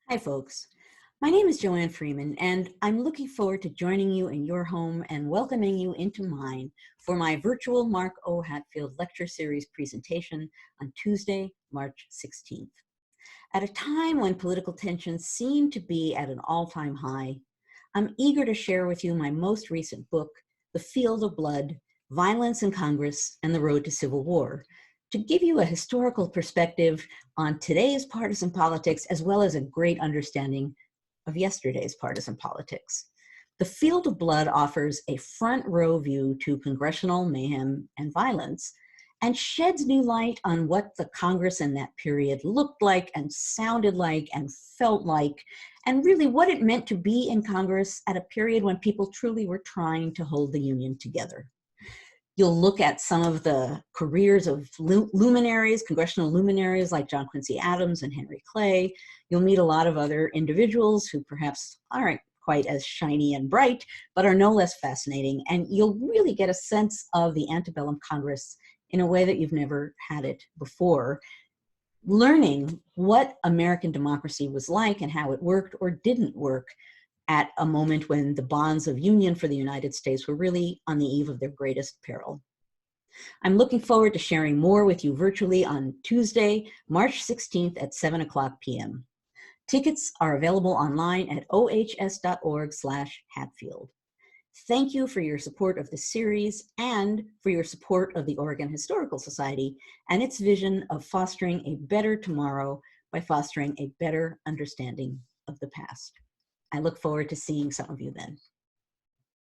Hi, folks. My name is Joanne Freeman, and I'm looking forward to joining you in your home and welcoming you into mine for my virtual Mark O. Hatfield Lecture Series presentation on Tuesday, March 16th. At a time when political tensions seem to be at an all-time high, I'm eager to share with you my most recent book, The Field of Blood: Violence in Congress and the Road to Civil War, to give you a historical perspective on today's partisan politics, as well as a great understanding of yesterday's partisan politics. The Field of Blood offers a front row view to congressional mayhem and violence and sheds new light on what the Congress in that period looked like and sounded like and felt like, and really what it meant to be in Congress at a period when people truly were trying to hold the Union together. You'll look at some of the careers of luminaries, congressional luminaries like John Quincy Adams and Henry Clay. You'll meet a lot of other individuals who perhaps aren't quite as shiny and bright, but are no less fascinating. And you'll really get a sense of the antebellum Congress in a way that you've never had it before, learning what American democracy was like and how it worked or didn't work at a moment when the bonds of union for the United States were really on the eve of their greatest peril. I'm looking forward to sharing more with you virtually on Tuesday, March 16th at 7:00 p.m. Tickets are available online at ohs.org/Hatfield. Thank you for your support of this series and for your support of the Oregon Historical Society and its vision of fostering a better tomorrow by fostering a better understanding of the past. I look forward to seeing some of you then.